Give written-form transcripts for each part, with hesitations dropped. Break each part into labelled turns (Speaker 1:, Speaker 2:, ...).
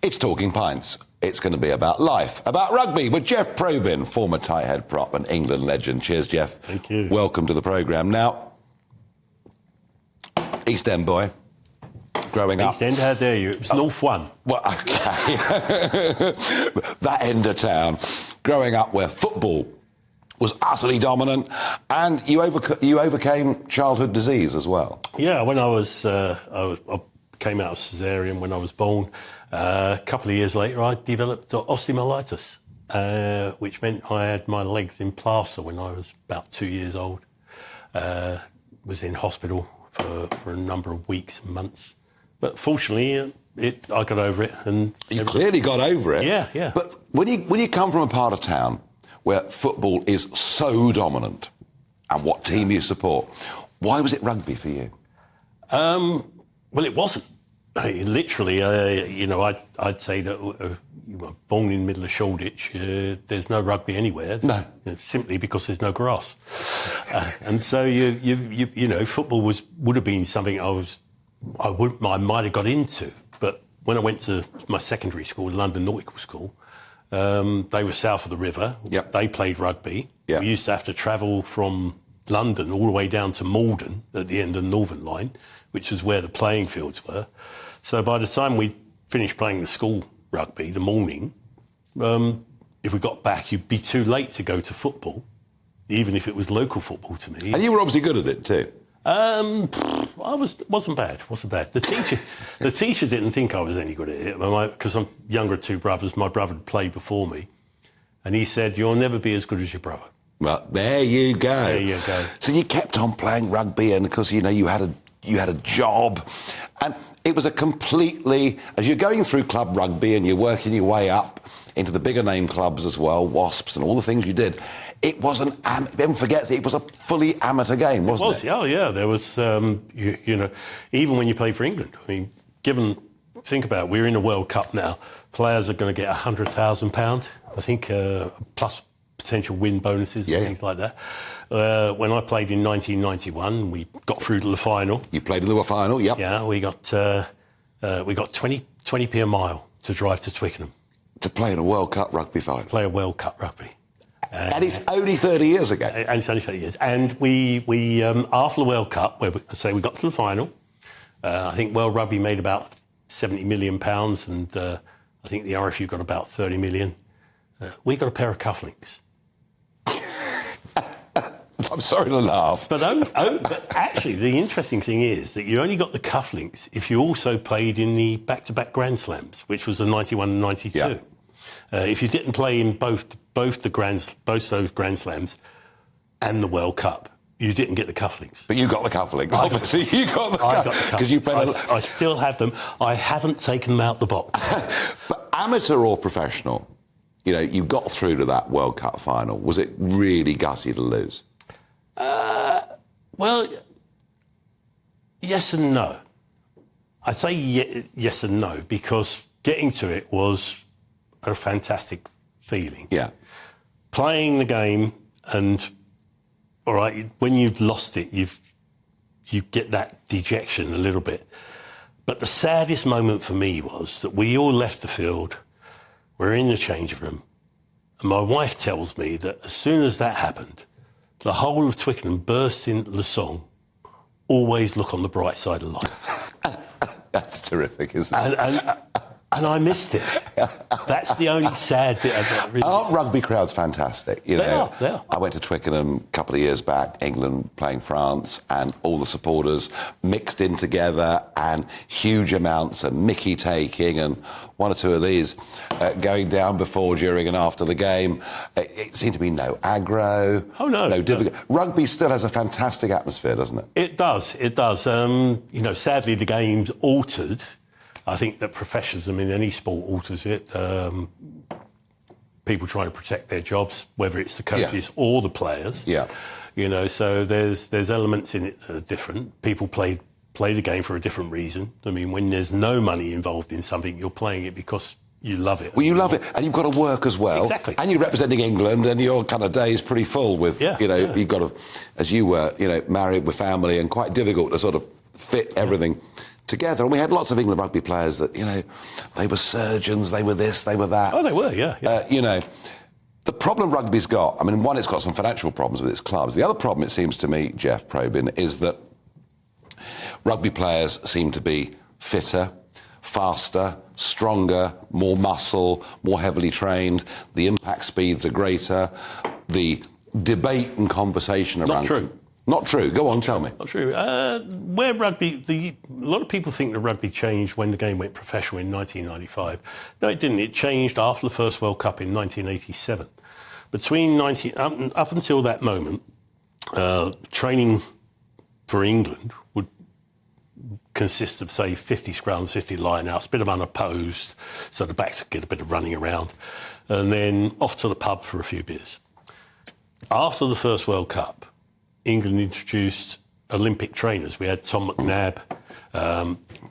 Speaker 1: It's Talking Pints. It's going to be about life, about rugby with Jeff Probyn, former tight head prop and England legend. Cheers, Jeff.
Speaker 2: Thank you.
Speaker 1: Welcome to the programme. Now, East End boy, growing up.
Speaker 2: East End, how dare you? It was North One.
Speaker 1: Well, okay. That end of town. Growing up where football was utterly dominant, and you overcame childhood disease as well.
Speaker 2: Yeah, when I came out of caesarean when I was born. A couple of years later, I developed osteomyelitis, which meant I had my legs in plaster when I was about 2 years old. Was in hospital for a number of weeks and months. But fortunately, I got over it. And
Speaker 1: you clearly got over it.
Speaker 2: Yeah, yeah.
Speaker 1: But when you come from a part of town where football is so dominant, and what team you support, why was it rugby for you?
Speaker 2: Well, it wasn't. Literally, I'd say that you were born in the middle of Shoreditch. There's no rugby anywhere.
Speaker 1: No,
Speaker 2: simply because there's no grass. And so football would have been something I might have got into. But when I went to my secondary school, London Nautical School, they were south of the river.
Speaker 1: Yep.
Speaker 2: They played rugby.
Speaker 1: Yep.
Speaker 2: We used to have to travel from London all the way down to Malden at the end of the Northern Line, which is where the playing fields were. So by the time we finished playing the school rugby, the morning, if we got back, you'd be too late to go to football, even if it was local football to me.
Speaker 1: And you were obviously good at it too.
Speaker 2: I wasn't bad. The teacher didn't think I was any good at it because I'm younger of two brothers. My brother had played before me, and he said, "You'll never be as good as your brother."
Speaker 1: Well, there you go.
Speaker 2: There you go.
Speaker 1: So you kept on playing rugby, and because you had a job, and it was a completely, as you're going through club rugby and you're working your way up into the bigger name clubs as well, Wasps and all the things you did. It was don't forget that it was a fully amateur game, wasn't it?
Speaker 2: Oh yeah, there was. Even when you played for England, I mean, think about it, we're in a World Cup now. Players are going to get £100,000, I think, plus potential win bonuses and things like that. When I played in 1991, we got through to the final.
Speaker 1: You played in the final, yep.
Speaker 2: Yeah, we got 20p a mile to drive to Twickenham.
Speaker 1: To play in a World Cup rugby final.
Speaker 2: Play a World Cup rugby.
Speaker 1: And it's only 30 years ago.
Speaker 2: And it's only 30 years. And we after the World Cup, where we got to the final, I think World Rugby made about £70 million, and I think the RFU got about 30 million. We got a pair of cufflinks.
Speaker 1: I'm sorry to laugh.
Speaker 2: But actually, the interesting thing is that you only got the cufflinks if you also played in the back-to-back Grand Slams, which was the 91 and 92. Yeah. If you didn't play in both those Grand Slams and the World Cup, you didn't get the cufflinks.
Speaker 1: But you got the cufflinks. Obviously, you got the cufflinks. Because you played.
Speaker 2: I still have them. I haven't taken them out the box.
Speaker 1: But amateur or professional, you got through to that World Cup final. Was it really gutty to lose?
Speaker 2: Well, yes and no. I say yes and no because getting to it was a fantastic feeling.
Speaker 1: Yeah.
Speaker 2: Playing the game and, all right, when you've lost it, you get that dejection a little bit. But the saddest moment for me was that we all left the field, we're in the change room, and my wife tells me that as soon as that happened, the whole of Twickenham burst into the song, "Always Look on the Bright Side of Life."
Speaker 1: That's terrific, isn't it?
Speaker 2: And I missed it. That's the only sad bit of that. Really.
Speaker 1: Our rugby crowd's fantastic. They are. I went to Twickenham a couple of years back, England playing France, and all the supporters mixed in together and huge amounts of Mickey taking and one or two of these going down before, during and after the game. It seemed to be no aggro.
Speaker 2: Oh, no.
Speaker 1: No difficult. Rugby still has a fantastic atmosphere, doesn't it?
Speaker 2: It does. Sadly, the game's altered. I think that professionalism in any sport alters it. People trying to protect their jobs, whether it's the coaches or the players.
Speaker 1: Yeah.
Speaker 2: So there's elements in it that are different. People play the game for a different reason. I mean, when there's no money involved in something, you're playing it because you love it.
Speaker 1: Well, you love it, and you've got to work as well.
Speaker 2: Exactly.
Speaker 1: And you're representing England, and your kind of day is pretty full with, you've got to, as you were, married with family, and quite difficult to sort of fit everything together. And we had lots of England rugby players that, they were surgeons, they were this, they were that.
Speaker 2: Oh, they were, yeah.
Speaker 1: The problem rugby's got, one, it's got some financial problems with its clubs. The other problem, it seems to me, Jeff Probyn, is that rugby players seem to be fitter, faster, stronger, more muscle, more heavily trained. The impact speeds are greater. The debate and conversation around...
Speaker 2: Not true.
Speaker 1: Not true. Go on, tell me.
Speaker 2: Not true. Where rugby... A lot of people think that rugby changed when the game went professional in 1995. No, it didn't. It changed after the first World Cup in 1987. Up until that moment, training for England would consist of, say, 50 scrums, 50 line-outs, a bit of unopposed, so the backs would get a bit of running around, and then off to the pub for a few beers. After the first World Cup, England introduced Olympic trainers. We had Tom McNabb,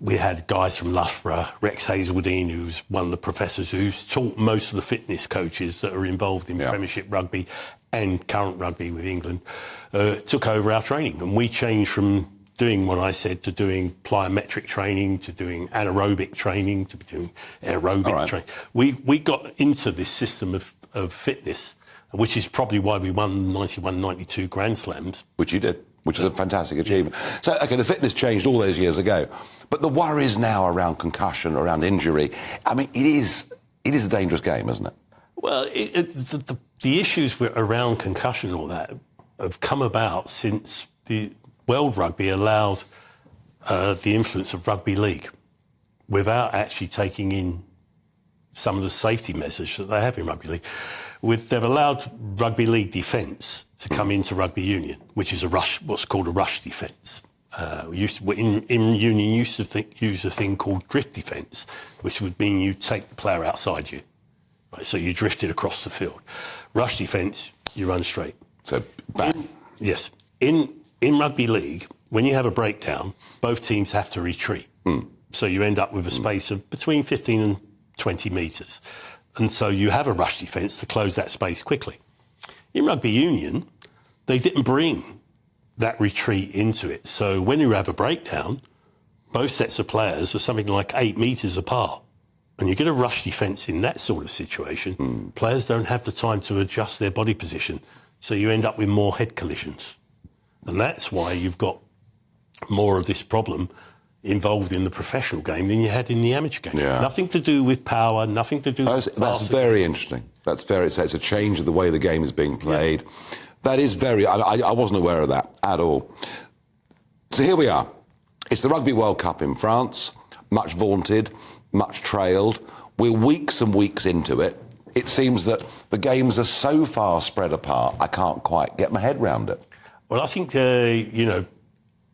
Speaker 2: we had guys from Loughborough, Rex Hazelwoodine, who's one of the professors who's taught most of the fitness coaches that are involved in Premiership rugby and current rugby with England, took over our training. And we changed from doing what I said to doing plyometric training, to doing anaerobic training, to doing aerobic training. We got into this system of fitness, which is probably why we won 91, 92 Grand Slams.
Speaker 1: Which you did, which is a fantastic achievement. So, OK, the fitness changed all those years ago. But the worries now around concussion, around injury, it is a dangerous game, isn't it?
Speaker 2: Well, the issues around concussion and all that have come about since the World Rugby allowed the influence of Rugby League without actually taking in some of the safety measures that they have in Rugby League. They've allowed Rugby League defence to come into Rugby Union, which is what's called a rush defence. In Union, used to use a thing called drift defence, which would mean you take the player outside you. Right, so you drifted across the field. Rush defence, you run straight.
Speaker 1: So back.
Speaker 2: Yes. In Rugby League, when you have a breakdown, both teams have to retreat. So you end up with a space of between 15 and 20 metres. And so you have a rush defence to close that space quickly. In Rugby Union, they didn't bring that retreat into it. So when you have a breakdown, both sets of players are something like 8 metres apart. And you get a rush defence in that sort of situation, players don't have the time to adjust their body position. So you end up with more head collisions. And that's why you've got more of this problem involved in the professional game than you had in the amateur game.
Speaker 1: Yeah.
Speaker 2: Nothing to do with power, nothing to do with...
Speaker 1: That's very interesting. It's a change of the way the game is being played. Yeah. That is very... I wasn't aware of that at all. So here we are. It's the Rugby World Cup in France, much vaunted, much trailed. We're weeks and weeks into it. It seems that the games are so far spread apart, I can't quite get my head round it.
Speaker 2: Well, I think,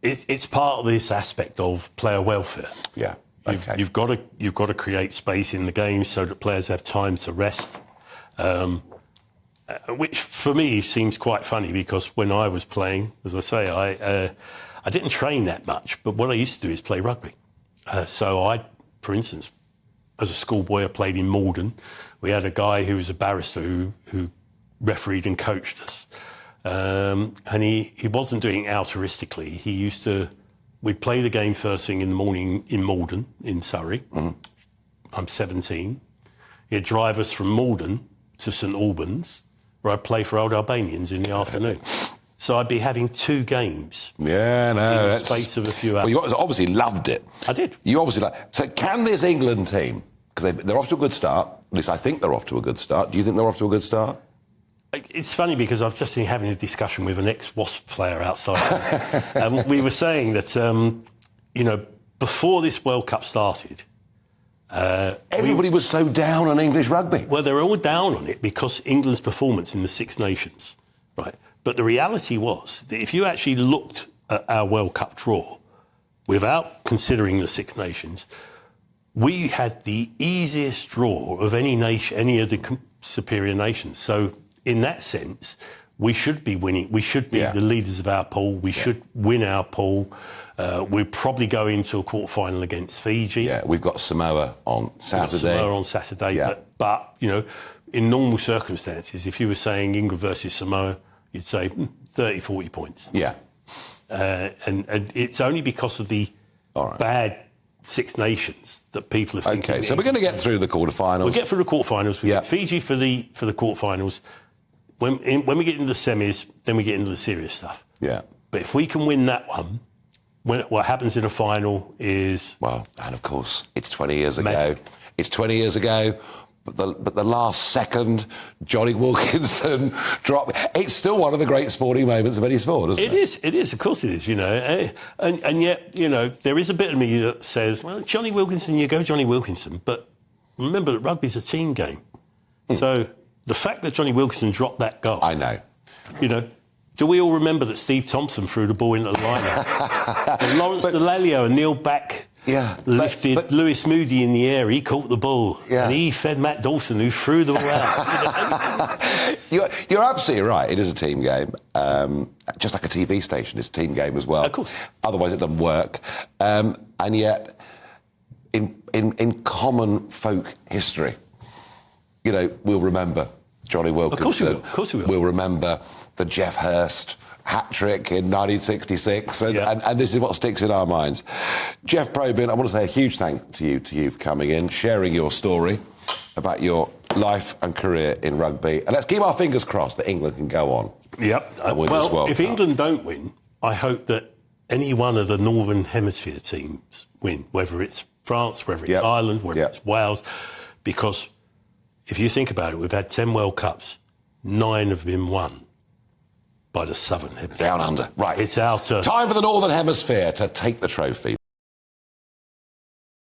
Speaker 2: it's part of this aspect of player welfare.
Speaker 1: Yeah, okay.
Speaker 2: You've got to create space in the game so that players have time to rest, which for me seems quite funny because when I was playing, as I say, I didn't train that much, but what I used to do is play rugby. So I, for instance, as a schoolboy, I played in Malden. We had a guy who was a barrister who refereed and coached us. And he wasn't doing it altruistically. We'd play the game first thing in the morning in Malden, in Surrey. I'm 17. He'd drive us from Malden to St Albans, where I'd play for Old Albanians in the afternoon. So I'd be having 2 games in the space of a few hours.
Speaker 1: Well, you obviously loved it.
Speaker 2: I did.
Speaker 1: You obviously So can this England team, because they're off to a good start, at least I think they're off to a good start. Do you think they're off to a good start?
Speaker 2: It's funny because I've just been having a discussion with an ex-Wasp player outside. And we were saying that, before this World Cup started...
Speaker 1: everybody was so down on English rugby.
Speaker 2: Well, they were all down on it because England's performance in the Six Nations, right? But the reality was that if you actually looked at our World Cup draw, without considering the Six Nations, we had the easiest draw of any nation, any of the superior nations. So... in that sense, we should be winning. We should be the leaders of our pool. We should win our pool. We'll probably go into a quarter-final against Fiji.
Speaker 1: Yeah, we've got Samoa on Saturday.
Speaker 2: Yeah. But, in normal circumstances, if you were saying England versus Samoa, you'd say 30, 40 points.
Speaker 1: Yeah.
Speaker 2: And it's only because of the bad Six Nations that people are thinking.
Speaker 1: Okay, so we're going to get through the quarterfinals.
Speaker 2: We'll get through the quarterfinals. We get Fiji for the quarterfinals. When we get into the semis, then we get into the serious stuff.
Speaker 1: Yeah.
Speaker 2: But if we can win that one, what happens in a final is...
Speaker 1: Well, and of course, it's 20 years ago.
Speaker 2: Magic.
Speaker 1: It's 20 years ago, but the last second Johnny Wilkinson drop, it's still one of the great sporting moments of any sport, isn't it?
Speaker 2: It is, of course it is, you know. And yet, you know, there is a bit of me that says, well, Johnny Wilkinson, you go Johnny Wilkinson. But remember that rugby's a team game. So the fact that Johnny Wilkinson dropped that goal...
Speaker 1: I know.
Speaker 2: You know... Do we all remember that Steve Thompson threw the ball into the line-out? And Lawrence Delalio and Neil Back lifted Lewis Moody in the air. He caught the ball. Yeah. And he fed Matt Dawson, who threw the ball out.
Speaker 1: You're absolutely right. It is a team game. Just like a TV station, it's a team game as well.
Speaker 2: Of course.
Speaker 1: Otherwise, it doesn't work. And yet, in common folk history, you know, we'll remember Johnny Wilkinson.
Speaker 2: Of course we will. Of course we will.
Speaker 1: We'll remember the Jeff Hurst hat-trick in 1966, and this is what sticks in our minds. Jeff Probyn, I want to say a huge thank to you for coming in, sharing your story about your life and career in rugby. And let's keep our fingers crossed that England can go on.
Speaker 2: Yep. Well, if England don't win, I hope that any one of the Northern Hemisphere teams win, whether it's France, whether it's Ireland, whether it's Wales, because if you think about it, we've had 10 World Cups, 9 have been won by the Southern Hemisphere.
Speaker 1: Down under. Right.
Speaker 2: It's our turn.
Speaker 1: Time for the Northern Hemisphere to take the trophy.